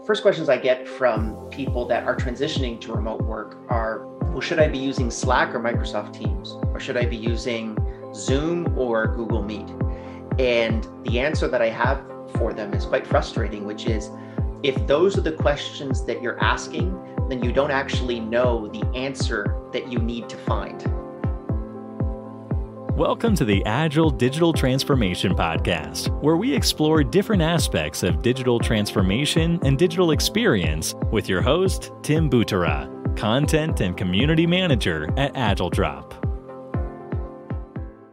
First questions I get from people that are transitioning to remote work are, well, should I be using Slack or Microsoft Teams? Or should I be using Zoom or Google Meet? And the answer that I have for them is quite frustrating, which is, if those are the questions that you're asking, then you don't actually know the answer that you need to find. Welcome to the Agile Digital Transformation Podcast, where we explore different aspects of digital transformation and digital experience with your host, Tim Butera, Content and Community Manager at AgileDrop.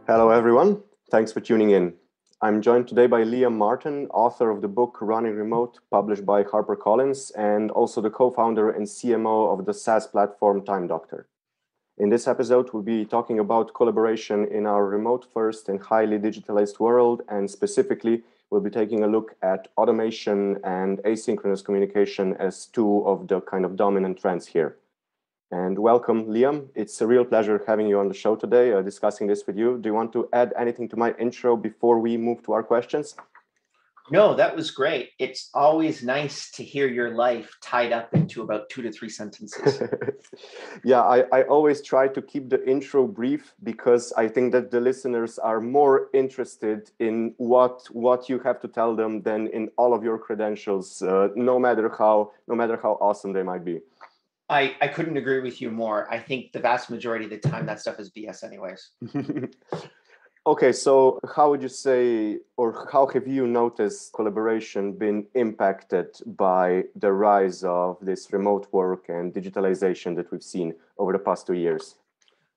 Hello, everyone. Thanks for tuning in. I'm joined today by Liam Martin, author of the book Running Remote, published by HarperCollins, and also the co-founder and CMO of the SaaS platform Time Doctor. In this episode, we'll be talking about collaboration in our remote-first and highly digitalized world, and specifically, we'll be taking a look at automation and asynchronous communication as two of the kind of dominant trends here. And welcome, Liam. It's a real pleasure having you on the show today, discussing this with you. Do you want to add anything to my intro before we move to our questions? No, that was great. It's always nice to hear your life tied up into about 2 to 3 sentences. Yeah, I always try to keep the intro brief because I think that the listeners are more interested in what you have to tell them than in all of your credentials, no matter how awesome they might be. I couldn't agree with you more. I think the vast majority of the time that stuff is BS anyways. Okay, so how would you say, or how have you noticed collaboration been impacted by the rise of this remote work and digitalization that we've seen over the past 2 years?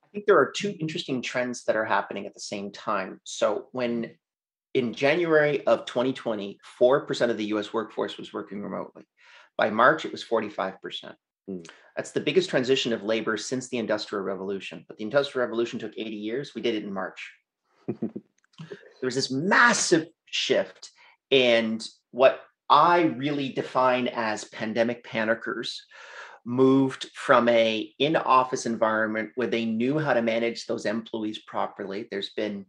I think there are 2 interesting trends that are happening at the same time. So when in January of 2020, 4% of the US workforce was working remotely. By March, it was 45%. That's the biggest transition of labor since the Industrial Revolution. But the Industrial Revolution took 80 years. We did it in March. There was this massive shift, and what I really define as pandemic panickers moved from a in-office environment where they knew how to manage those employees properly. There's been,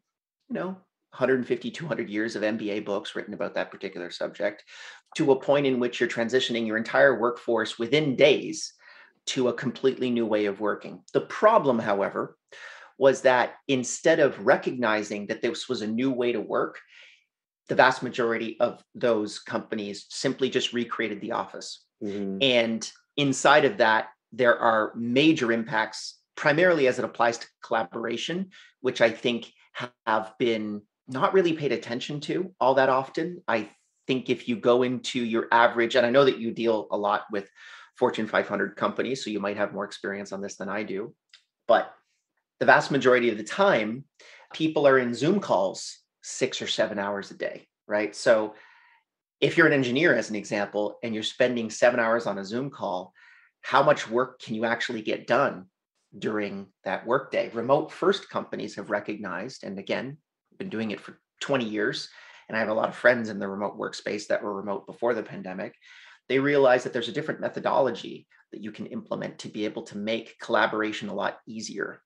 150, 200 years of MBA books written about that particular subject, to a point in which you're transitioning your entire workforce within days to a completely new way of working. The problem, however, was that instead of recognizing that this was a new way to work, the vast majority of those companies simply just recreated the office. Mm-hmm. And inside of that, there are major impacts, primarily as it applies to collaboration, which I think have been not really paid attention to all that often. I think if you go into your average, and I know that you deal a lot with Fortune 500 companies, so you might have more experience on this than I do, but the vast majority of the time, people are in Zoom calls 6 or 7 hours a day, right? So if you're an engineer, as an example, and you're spending 7 hours on a Zoom call, how much work can you actually get done during that workday? Remote first companies have recognized, and again, I've been doing it for 20 years, and I have a lot of friends in the remote workspace that were remote before the pandemic. They realize that there's a different methodology that you can implement to be able to make collaboration a lot easier.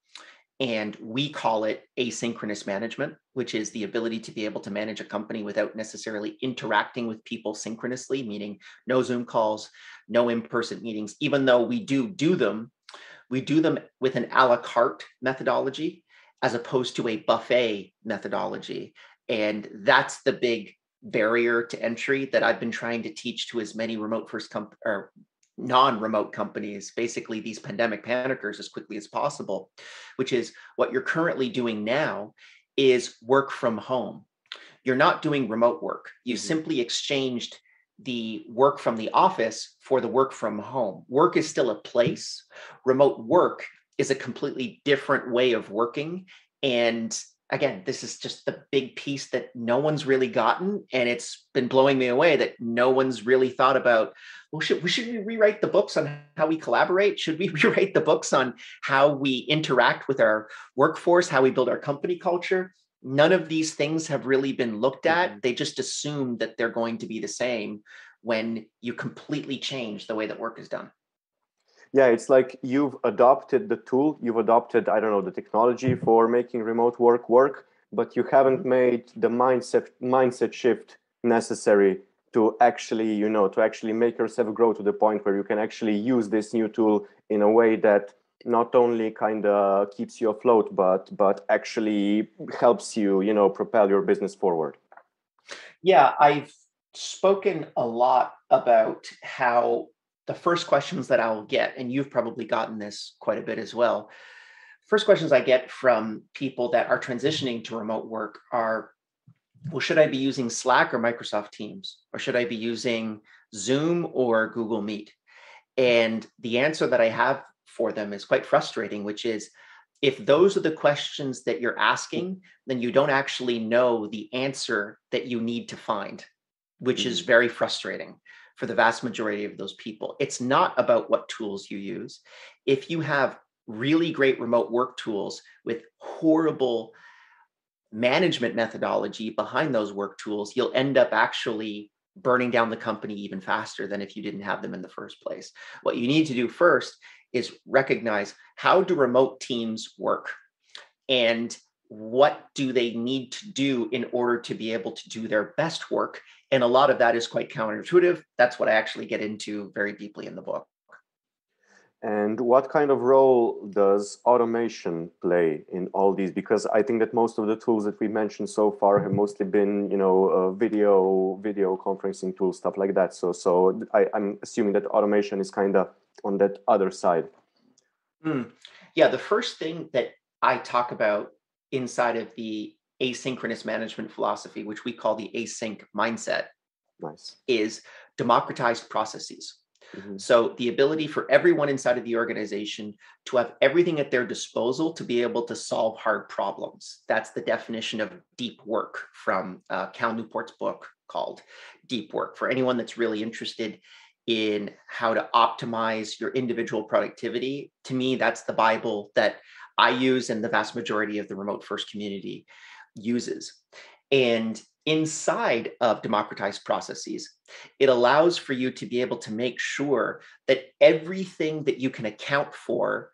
And we call it asynchronous management, which is the ability to be able to manage a company without necessarily interacting with people synchronously, meaning no Zoom calls, no in-person meetings. Even though we do them with an a la carte methodology as opposed to a buffet methodology. And that's the big barrier to entry that I've been trying to teach to as many remote first or non-remote companies, basically these pandemic panickers, as quickly as possible, which is what you're currently doing now is work from home. You're not doing remote work. You simply exchanged the work from the office for the work from home. Work is still a place. Remote work is a completely different way of working. And again, this is just the big piece that no one's really gotten. And it's been blowing me away that no one's really thought about, well, should we rewrite the books on how we collaborate? Should we rewrite the books on how we interact with our workforce, how we build our company culture? None of these things have really been looked at. They just assume that they're going to be the same when you completely change the way that work is done. Yeah, it's like you've adopted the tool, you've adopted, the technology for making remote work, but you haven't made the mindset shift necessary to actually, to actually make yourself grow to the point where you can actually use this new tool in a way that not only kind of keeps you afloat, but actually helps you, propel your business forward? Yeah, I've spoken a lot about how the first questions that I'll get, and you've probably gotten this quite a bit as well. First questions I get from people that are transitioning to remote work are, well, should I be using Slack or Microsoft Teams? Or should I be using Zoom or Google Meet? And the answer that I have for them is quite frustrating, which is, if those are the questions that you're asking, then you don't actually know the answer that you need to find, which is very frustrating for the vast majority of those people. It's not about what tools you use. If you have really great remote work tools with horrible management methodology behind those work tools, you'll end up actually burning down the company even faster than if you didn't have them in the first place. What you need to do first is recognize, how do remote teams work? And what do they need to do in order to be able to do their best work? And a lot of that is quite counterintuitive. That's what I actually get into very deeply in the book. And what kind of role does automation play in all these? Because I think that most of the tools that we mentioned so far have mostly been, video conferencing tools, stuff like that. So I'm assuming that automation is kind of on that other side. Yeah, the first thing that I talk about inside of the asynchronous management philosophy, which we call the async mindset, Nice. is democratized processes. Mm-hmm. So the ability for everyone inside of the organization to have everything at their disposal to be able to solve hard problems. That's the definition of deep work from Cal Newport's book called Deep Work. For anyone that's really interested in how to optimize your individual productivity, to me, that's the Bible that I use and the vast majority of the remote first community uses. And inside of democratized processes, it allows for you to be able to make sure that everything that you can account for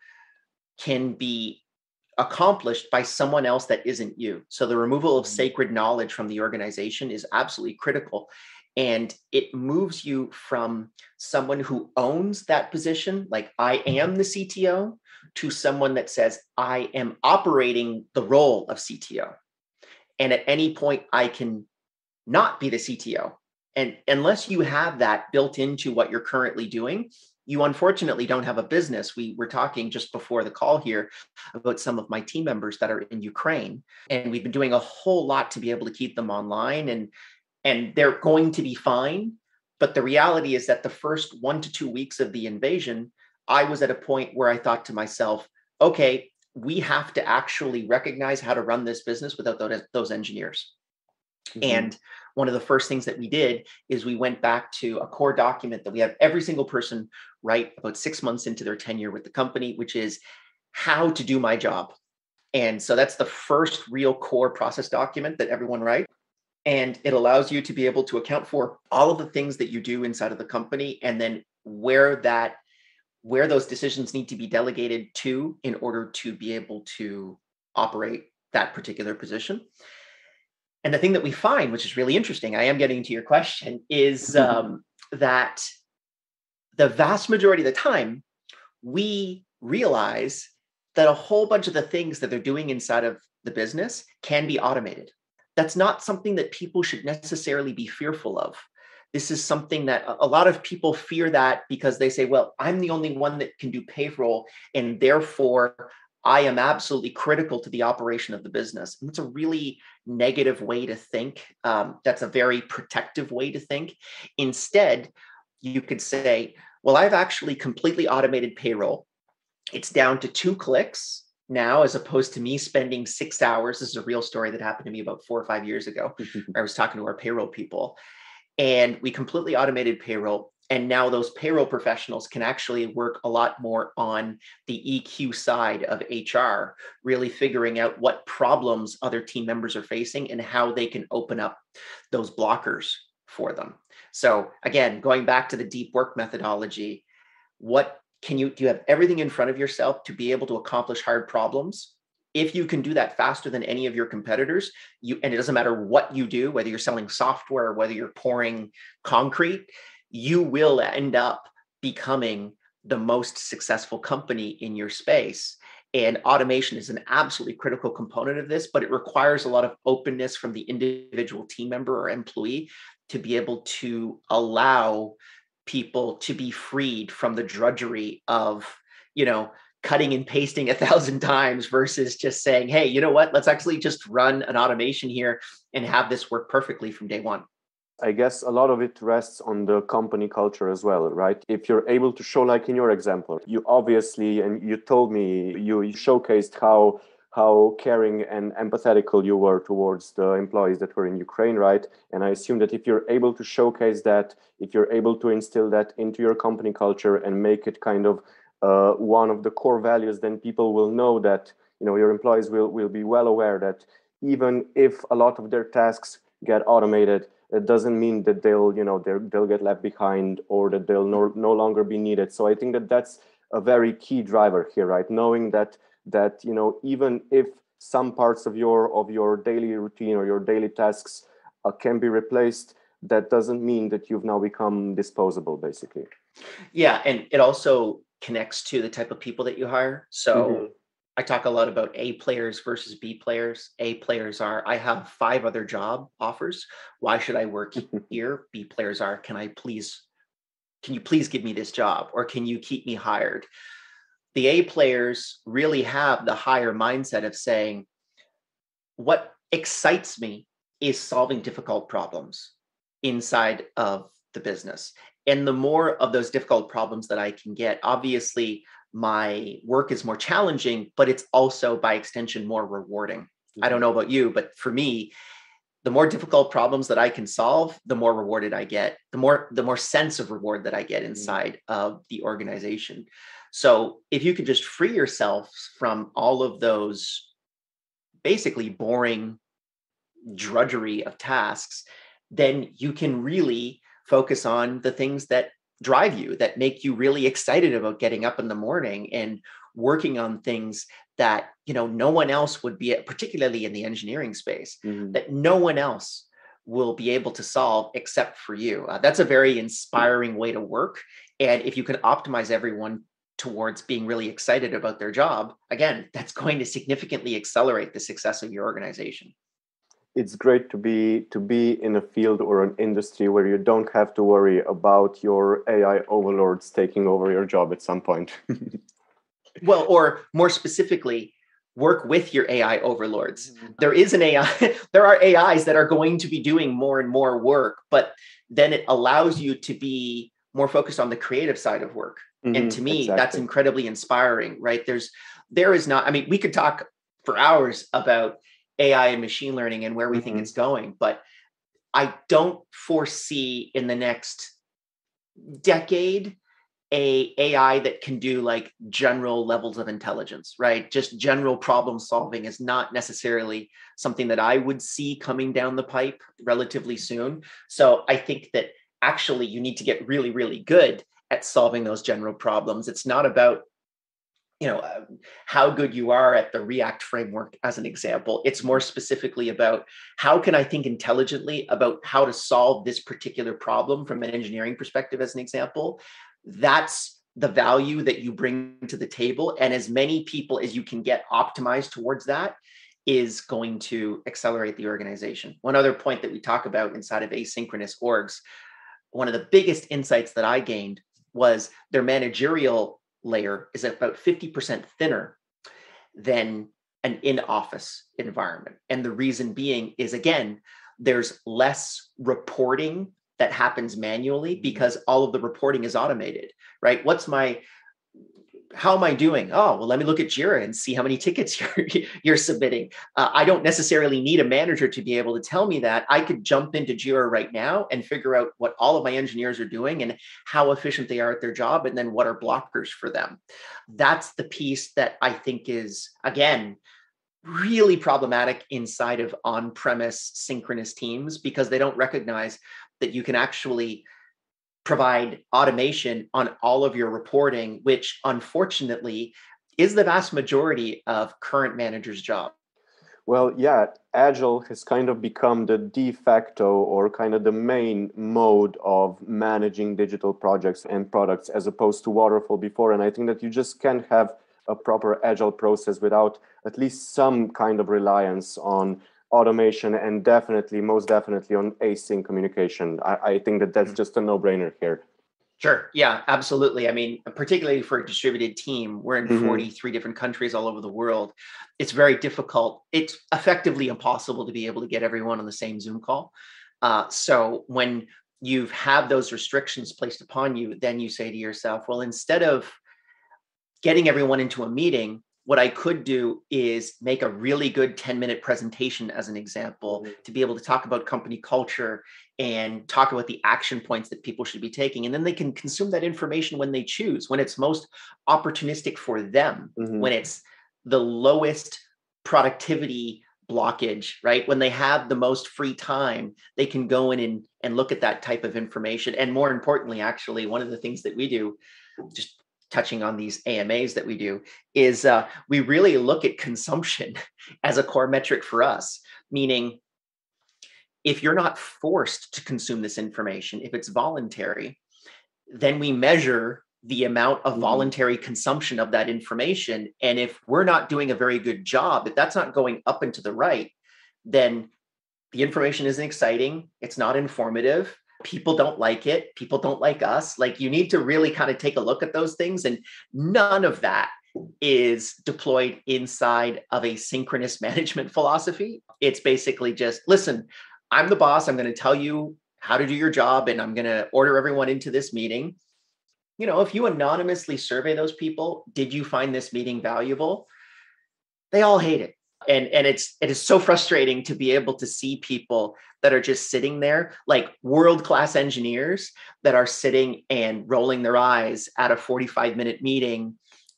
can be accomplished by someone else that isn't you. So the removal of sacred knowledge from the organization is absolutely critical. And it moves you from someone who owns that position, like I am the CTO, to someone that says, I am operating the role of CTO. And at any point, I can not be the CTO. And unless you have that built into what you're currently doing, you unfortunately don't have a business. We were talking just before the call here about some of my team members that are in Ukraine, and we've been doing a whole lot to be able to keep them online, and they're going to be fine. But the reality is that the first 1 to 2 weeks of the invasion, I was at a point where I thought to myself, okay, we have to actually recognize how to run this business without those engineers. Mm-hmm. And one of the first things that we did is we went back to a core document that we have every single person write about 6 months into their tenure with the company, which is how to do my job. And so that's the first real core process document that everyone writes. And it allows you to be able to account for all of the things that you do inside of the company, and then where those decisions need to be delegated to in order to be able to operate that particular position. And the thing that we find, which is really interesting, I am getting to your question, is that the vast majority of the time, we realize that a whole bunch of the things that they're doing inside of the business can be automated. That's not something that people should necessarily be fearful of. This is something that a lot of people fear, that because they say, well, I'm the only one that can do payroll, and therefore I am absolutely critical to the operation of the business. And it's a really negative way to think. That's a very protective way to think. Instead, you could say, well, I've actually completely automated payroll. It's down to 2 clicks now, as opposed to me spending 6 hours. This is a real story that happened to me about 4 or 5 years ago. I was talking to our payroll people, and we completely automated payroll. And now those payroll professionals can actually work a lot more on the EQ side of HR, really figuring out what problems other team members are facing and how they can open up those blockers for them. So again, going back to the deep work methodology, do you have everything in front of yourself to be able to accomplish hard problems? if you can do that faster than any of your competitors, and it doesn't matter what you do, whether you're selling software, whether you're pouring concrete, you will end up becoming the most successful company in your space. And automation is an absolutely critical component of this, but it requires a lot of openness from the individual team member or employee to be able to allow people to be freed from the drudgery of, cutting and pasting 1,000 times versus just saying, hey, you know what, let's actually just run an automation here and have this work perfectly from day one. I guess a lot of it rests on the company culture as well, right? If you're able to show, like in your example, you obviously, and you told me, you showcased how caring and empathetical you were towards the employees that were in Ukraine, right? And I assume that if you're able to showcase that, if you're able to instill that into your company culture and make it kind of one of the core values, then people will know that, your employees will be well aware that even if a lot of their tasks get automated, it doesn't mean that they'll get left behind or that they'll no longer be needed. So I think that that's a very key driver here, right? Knowing that even if some parts of your daily routine or your daily tasks can be replaced, that doesn't mean that you've now become disposable, basically. Yeah, and it also connects to the type of people that you hire. So I talk a lot about A players versus B players. A players are, I have 5 other job offers. Why should I work here? B players are, can you please give me this job, or can you keep me hired? The A players really have the higher mindset of saying, what excites me is solving difficult problems inside of the business. And the more of those difficult problems that I can get, obviously my work is more challenging, but it's also by extension more rewarding. I don't know about you, but for me, the more difficult problems that I can solve, the more rewarded I get, the more sense of reward that I get inside of the organization. So if you can just free yourself from all of those basically boring drudgery of tasks, then you can really focus on the things that drive you, that make you really excited about getting up in the morning and working on things that no one else would be, particularly in the engineering space, that no one else will be able to solve except for you. That's a very inspiring way to work. And if you can optimize everyone towards being really excited about their job, again, that's going to significantly accelerate the success of your organization. It's great to be in a field or an industry where you don't have to worry about your AI overlords taking over your job at some point. Well, or more specifically, work with your AI overlords. There is an AI, there are AIs that are going to be doing more and more work, but then it allows you to be more focused on the creative side of work. And to me, that's incredibly inspiring, right? There is not, I mean, we could talk for hours about AI and machine learning and where we think it's going, but I don't foresee in the next decade a AI that can do like general levels of intelligence, right? Just general problem solving is not necessarily something that I would see coming down the pipe relatively soon. So I think that actually you need to get really, really good at solving those general problems. It's not about how good you are at the React framework, as an example. It's more specifically about how can I think intelligently about how to solve this particular problem from an engineering perspective, as an example. That's the value that you bring to the table. And as many people as you can get optimized towards that is going to accelerate the organization. One other point that we talk about inside of asynchronous orgs, one of the biggest insights that I gained was their managerial layer is about 50% thinner than an in-office environment. And the reason being is, again, there's less reporting that happens manually because all of the reporting is automated, right? How am I doing? Oh, well, let me look at Jira and see how many tickets you're submitting. I don't necessarily need a manager to be able to tell me that. I could jump into Jira right now and figure out what all of my engineers are doing and how efficient they are at their job, and then what are blockers for them. That's the piece that I think is, again, really problematic inside of on-premise synchronous teams, because they don't recognize that you can actually provide automation on all of your reporting, which unfortunately is the vast majority of current managers' job. Well, yeah, Agile has kind of become the de facto or kind of the main mode of managing digital projects and products as opposed to waterfall before. And I think that you just can't have a proper Agile process without at least some kind of reliance on automation and most definitely on async communication. I think that that's just a no-brainer here. Sure. Yeah, absolutely. I mean, particularly for a distributed team, we're in 43 different countries all over the world. It's very difficult. It's effectively impossible to be able to get everyone on the same Zoom call. So when you have those restrictions placed upon you, then you say to yourself, well, instead of getting everyone into a meeting, what I could do is make a really good 10-minute presentation as an example to be able to talk about company culture and talk about the action points that people should be taking. And then they can consume that information when they choose, when it's most opportunistic for them, when it's the lowest productivity blockage, right? When they have the most free time, they can go in and look at that type of information. And more importantly, actually, one of the things that we do, just touching on these AMAs that we do, is we really look at consumption as a core metric for us, meaning if you're not forced to consume this information, if it's voluntary, then we measure the amount of voluntary consumption of that information. And if we're not doing a very good job, if that's not going up and to the right, then the information isn't exciting. It's not informative. People don't like it. People don't like us. Like, you need to really kind of take a look at those things. And none of that is deployed inside of a synchronous management philosophy. It's basically just, listen, I'm the boss. I'm going to tell you how to do your job, and I'm going to order everyone into this meeting. You know, if you anonymously survey those people, did you find this meeting valuable? They all hate it. And it is so frustrating to be able to see people that are just sitting there, like world-class engineers that are sitting and rolling their eyes at a 45-minute meeting,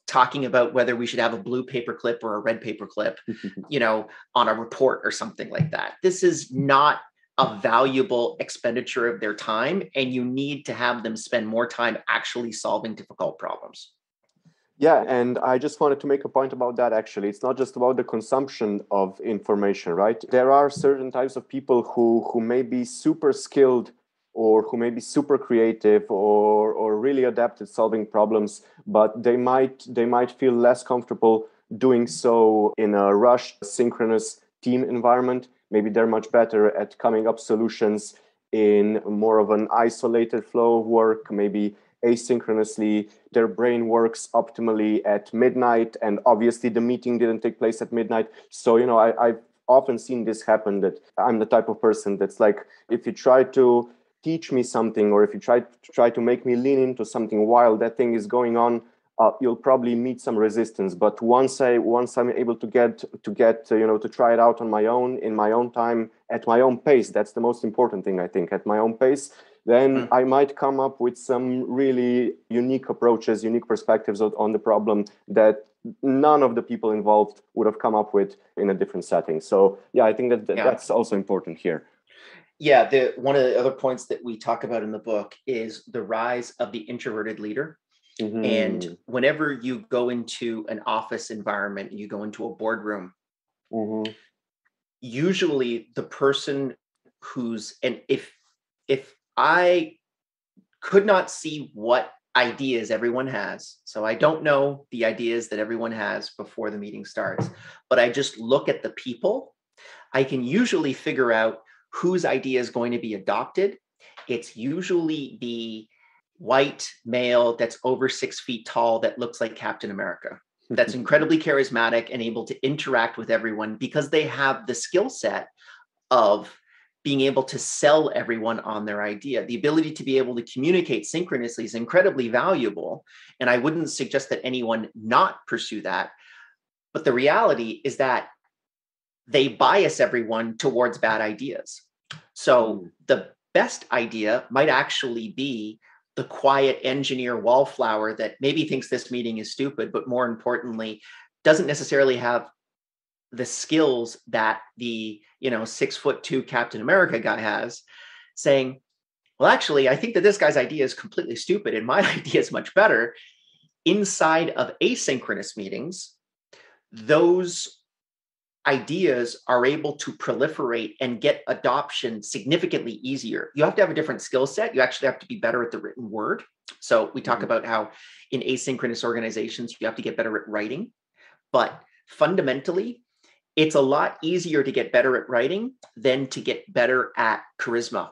talking about whether we should have a blue paperclip or a red paperclip, you know, on a report or something like that. This is not a valuable expenditure of their time, and you need to have them spend more time actually solving difficult problems. Yeah, and I just wanted to make a point about that, actually. It's not just about the consumption of information, right? There are certain types of people who may be super skilled or who may be super creative or really adept at solving problems, but they might feel less comfortable doing so in a rushed, synchronous team environment. Maybe they're much better at coming up solutions in more of an isolated flow of work, maybe asynchronously. Their brain works optimally at midnight, and obviously the meeting didn't take place at midnight. So, you know, I've often seen this happen, that I'm the type of person that's like, if you try to teach me something, or if you try to make me lean into something while that thing is going on, you'll probably meet some resistance. But once I'm able to get to try it out on my own, in my own time, at my own pace, that's the most important thing, I think, at my own pace, then I might come up with some really unique approaches, unique perspectives on the problem that none of the people involved would have come up with in a different setting. So yeah, I think that's also important here. Yeah, one of the other points that we talk about in the book is the rise of the introverted leader. And whenever you go into an office environment, you go into a boardroom, usually the person if I could not see what ideas everyone has, so I don't know the ideas that everyone has before the meeting starts, but I just look at the people, I can usually figure out whose idea is going to be adopted. It's usually the white male that's over 6 feet tall that looks like Captain America, that's incredibly charismatic and able to interact with everyone because they have the skill set of being able to sell everyone on their idea. The ability to be able to communicate synchronously is incredibly valuable. And I wouldn't suggest that anyone not pursue that. But the reality is that they bias everyone towards bad ideas. So the best idea might actually be the quiet engineer wallflower that maybe thinks this meeting is stupid, but more importantly, doesn't necessarily have the skills that the 6'2" Captain America guy has, saying, well, actually, I think that this guy's idea is completely stupid and my idea is much better. inside of asynchronous meetings, those ideas are able to proliferate and get adoption significantly easier. You have to have a different skill set. You actually have to be better at the written word. So we talk about how in asynchronous organizations, you have to get better at writing. But fundamentally, it's a lot easier to get better at writing than to get better at charisma,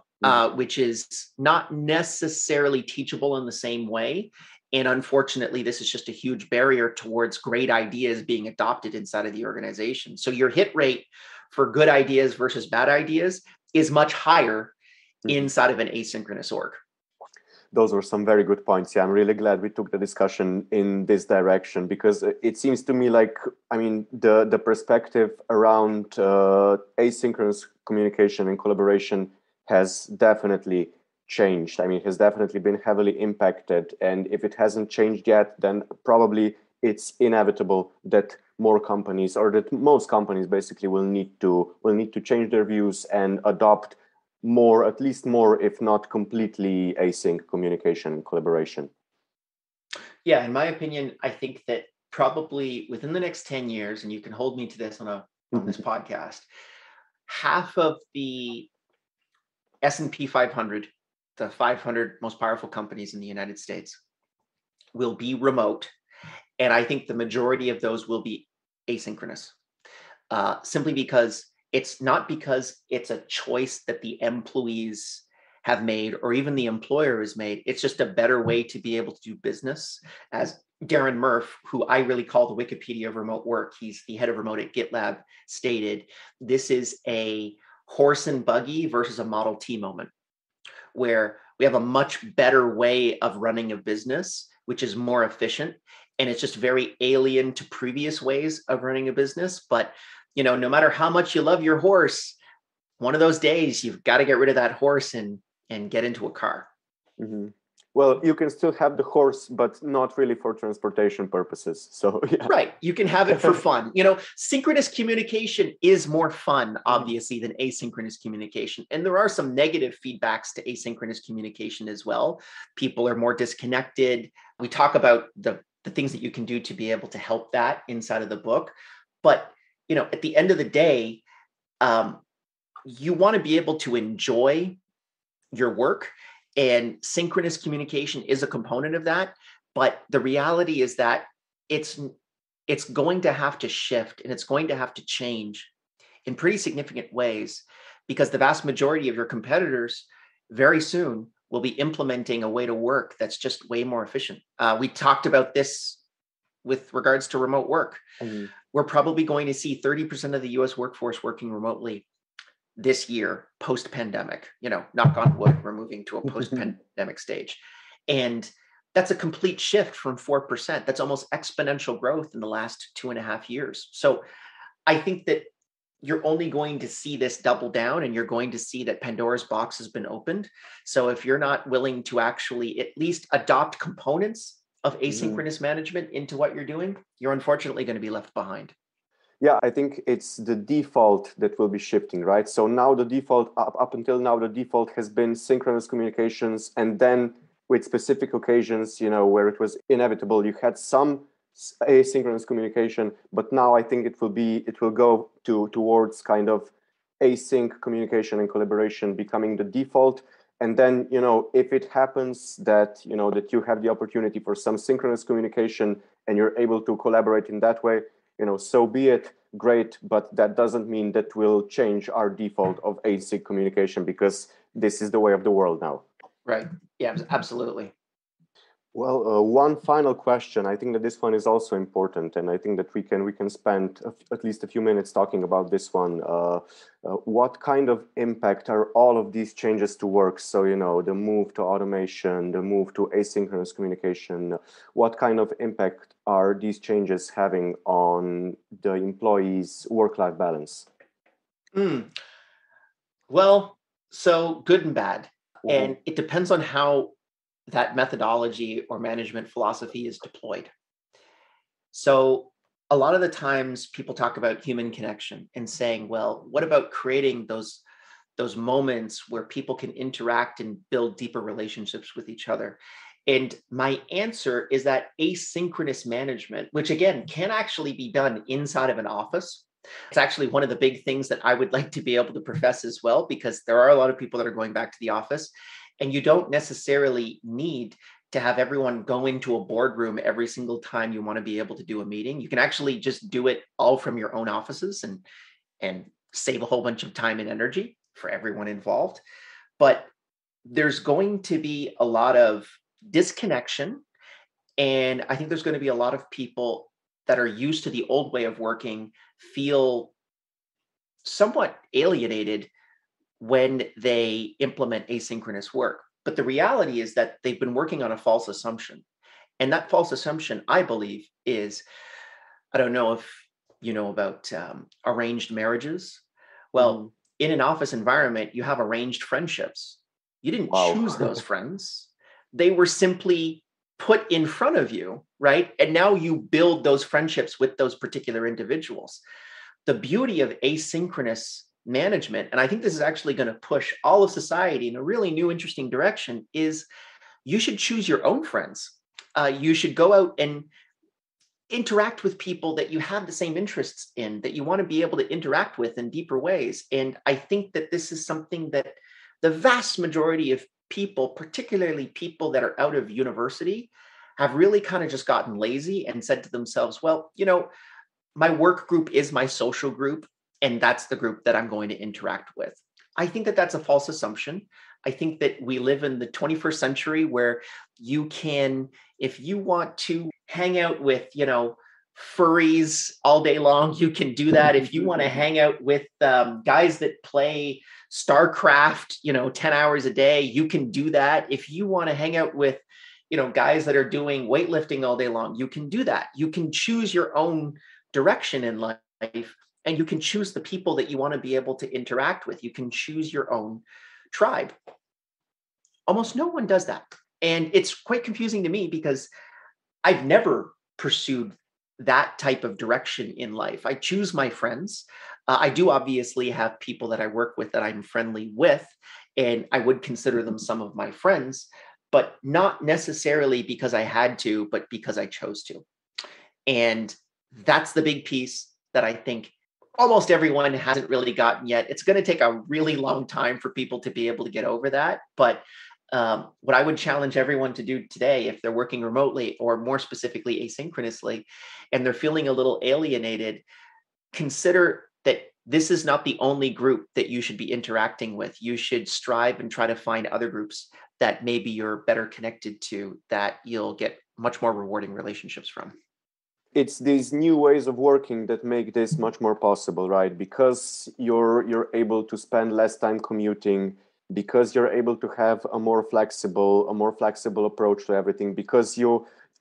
which is not necessarily teachable in the same way. And unfortunately, this is just a huge barrier towards great ideas being adopted inside of the organization. So your hit rate for good ideas versus bad ideas is much higher inside of an asynchronous org. Those were some very good points. Yeah, I'm really glad we took the discussion in this direction, because it seems to me like, I mean, the perspective around asynchronous communication and collaboration has definitely changed. I mean, it has definitely been heavily impacted. And if it hasn't changed yet, then probably it's inevitable that more companies, or that most companies basically will need to change their views and adopt more, at least more, if not completely async communication and collaboration. Yeah, in my opinion, I think that probably within the next 10 years, and you can hold me to this on this podcast, half of the S&P 500, the 500 most powerful companies in the United States, will be remote. And I think the majority of those will be asynchronous, simply because it's not because it's a choice that the employees have made or even the employer has made. It's just a better way to be able to do business. As Darren Murph, who I really call the Wikipedia of remote work, he's the head of remote at GitLab, stated, this is a horse and buggy versus a Model T moment, where we have a much better way of running a business, which is more efficient. And it's just very alien to previous ways of running a business. But, you know, no matter how much you love your horse, one of those days you've got to get rid of that horse and get into a car. Well, you can still have the horse, but not really for transportation purposes. So, yeah. Right. You can have it for fun. You know, synchronous communication is more fun, obviously, than asynchronous communication. And there are some negative feedbacks to asynchronous communication as well. People are more disconnected. We talk about the things that you can do to be able to help that inside of the book. But, you know, at the end of the day, you want to be able to enjoy your work. And synchronous communication is a component of that. But the reality is that it's going to have to shift, and it's going to have to change in pretty significant ways, because the vast majority of your competitors very soon will be implementing a way to work that's just way more efficient. We talked about this with regards to remote work. We're probably going to see 30% of the US workforce working remotely this year, post-pandemic. You know, knock on wood, we're moving to a post-pandemic stage. And that's a complete shift from 4%. That's almost exponential growth in the last 2.5 years. So I think that you're only going to see this double down, and you're going to see that Pandora's box has been opened. So if you're not willing to actually at least adopt components of asynchronous management into what you're doing, you're unfortunately going to be left behind. Yeah, I think it's the default that will be shifting, right? So now the default, up until now, the default has been synchronous communications. And then with specific occasions, you know, where it was inevitable, you had some asynchronous communication. But now I think it will go towards kind of async communication and collaboration becoming the default. And then, you know, if it happens that, you know, that you have the opportunity for some synchronous communication and you're able to collaborate in that way, you know, so be it, great. But that doesn't mean that we'll change our default of async communication, because this is the way of the world now. Right. Yeah, absolutely. Well, one final question. I think that this one is also important, and I think that we can spend at least a few minutes talking about this one. What kind of impact are all of these changes to work? So, you know, the move to automation, the move to asynchronous communication, what kind of impact are these changes having on the employees' work-life balance? Well, so good and bad. And it depends on how that methodology or management philosophy is deployed. So a lot of the times people talk about human connection and saying, well, what about creating those moments where people can interact and build deeper relationships with each other? And my answer is that asynchronous management, which again can actually be done inside of an office. It's actually one of the big things that I would like to be able to profess as well, because there are a lot of people that are going back to the office, and you don't necessarily need to have everyone go into a boardroom every single time you want to be able to do a meeting. You can actually just do it all from your own offices and save a whole bunch of time and energy for everyone involved. But there's going to be a lot of disconnection. And I think there's going to be a lot of people that are used to the old way of working feel somewhat alienated when they implement asynchronous work. But the reality is that they've been working on a false assumption. And that false assumption, I believe, is, I don't know if you know about arranged marriages. Well, in an office environment, you have arranged friendships. You didn't choose Wow. those friends. They were simply put in front of you, right? And now you build those friendships with those particular individuals. The beauty of asynchronous management, and I think this is actually going to push all of society in a really new, interesting direction, is you should choose your own friends. You should go out and interact with people that you have the same interests in, that you want to be able to interact with in deeper ways. And I think that this is something that the vast majority of people, particularly people that are out of university, have really kind of just gotten lazy and said to themselves, well, my work group is my social group, and that's the group that I'm going to interact with. I think that that's a false assumption. I think that we live in the 21st century where you can, if you want to hang out with, furries all day long, you can do that. If you want to hang out with guys that play StarCraft, 10 hours a day, you can do that. If you want to hang out with, guys that are doing weightlifting all day long, you can do that. You can choose your own direction in life, and you can choose the people that you want to be able to interact with. You can choose your own tribe. Almost no one does that. And it's quite confusing to me because I've never pursued that type of direction in life. I choose my friends. I do obviously have people that I work with that I'm friendly with, and I would consider them some of my friends, but not necessarily because I had to, but because I chose to. And that's the big piece that I think almost everyone hasn't really gotten yet. It's going to take a really long time for people to be able to get over that. But what I would challenge everyone to do today, if they're working remotely or more specifically asynchronously, and they're feeling a little alienated, consider that this is not the only group that you should be interacting with. You should strive and try to find other groups that maybe you're better connected to, that you'll get much more rewarding relationships from. It's these new ways of working that make this much more possible, right? Because you're able to spend less time commuting, because you're able to have a more flexible approach to everything, because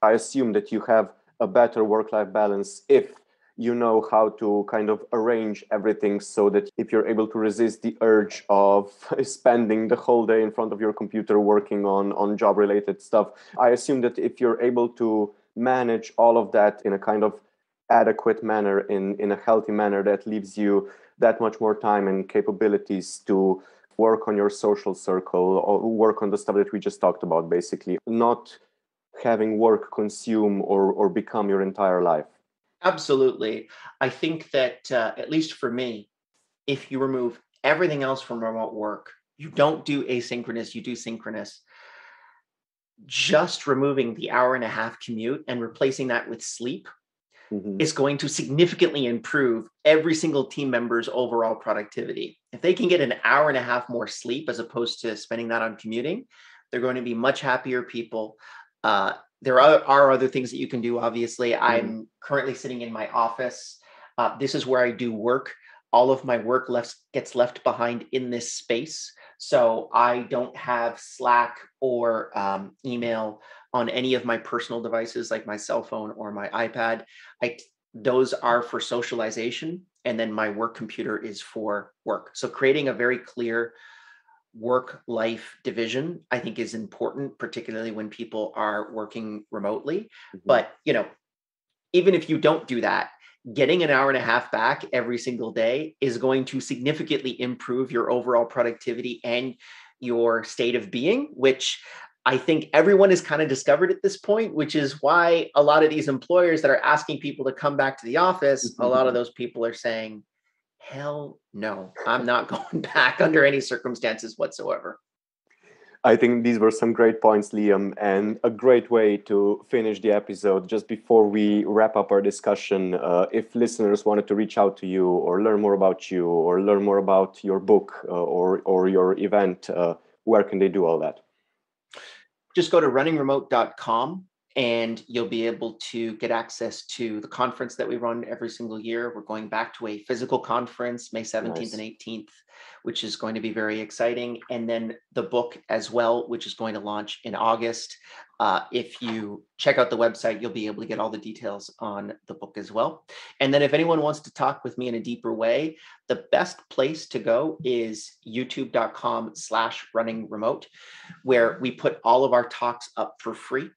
I assume that you have a better work-life balance if you know how to kind of arrange everything, so that if you're able to resist the urge of spending the whole day in front of your computer working on job-related stuff. I assume that if you're able to manage all of that in a kind of adequate manner, in a healthy manner, that leaves you that much more time and capabilities to work on your social circle or work on the stuff that we just talked about, basically, not having work consume or become your entire life. Absolutely. I think that, at least for me, if you remove everything else from remote work, you don't do asynchronous, you do synchronous, just removing the hour and a half commute and replacing that with sleep is going to significantly improve every single team member's overall productivity. If they can get an hour and a half more sleep as opposed to spending that on commuting, they're going to be much happier people. There are other things that you can do. Obviously, I'm currently sitting in my office. This is where I do work. All of my work gets left behind in this space. So I don't have Slack or email on any of my personal devices like my cell phone or my iPad. Those are for socialization. And then my work computer is for work. So creating a very clear work-life division, I think, is important, particularly when people are working remotely. But, even if you don't do that, getting an hour and a half back every single day is going to significantly improve your overall productivity and your state of being, which I think everyone is kind of discovered at this point, which is why a lot of these employers that are asking people to come back to the office, a lot of those people are saying, hell no, I'm not going back under any circumstances whatsoever. I think these were some great points, Liam, and a great way to finish the episode. Just before we wrap up our discussion, if listeners wanted to reach out to you or learn more about you or learn more about your book or your event, where can they do all that? Just go to runningremote.com and you'll be able to get access to the conference that we run every single year. We're going back to a physical conference, May 17th and 18th, which is going to be very exciting. And then the book as well, which is going to launch in August. If you check out the website, you'll be able to get all the details on the book as well. And then if anyone wants to talk with me in a deeper way, the best place to go is youtube.com/runningremote, where we put all of our talks up for free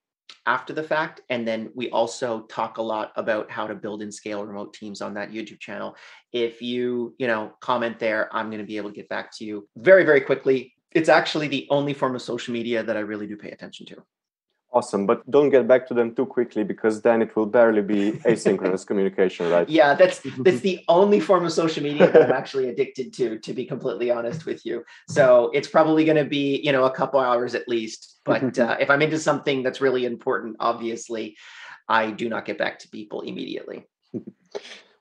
after the fact. And then we also talk a lot about how to build and scale remote teams on that YouTube channel. If you comment there, I'm going to be able to get back to you very, very quickly. It's actually the only form of social media that I really do pay attention to. Awesome. But don't get back to them too quickly, because then it will barely be asynchronous communication, right? Yeah, that's the only form of social media that I'm actually addicted to be completely honest with you. So it's probably going to be, a couple hours at least. But if I'm into something that's really important, obviously, I do not get back to people immediately.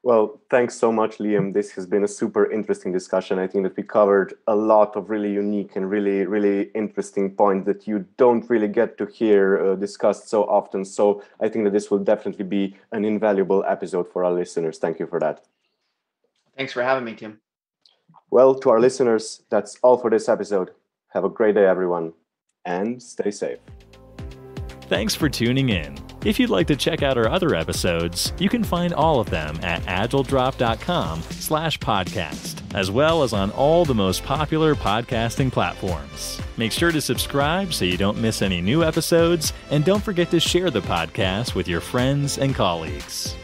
Well, thanks so much, Liam. This has been a super interesting discussion. I think that we covered a lot of really unique and really, really interesting points that you don't really get to hear discussed so often. So I think that this will definitely be an invaluable episode for our listeners. Thank you for that. Thanks for having me, Tim. Well, to our listeners, that's all for this episode. Have a great day, everyone, and stay safe. Thanks for tuning in. If you'd like to check out our other episodes, you can find all of them at agiledrop.com/podcast, as well as on all the most popular podcasting platforms. Make sure to subscribe so you don't miss any new episodes, and don't forget to share the podcast with your friends and colleagues.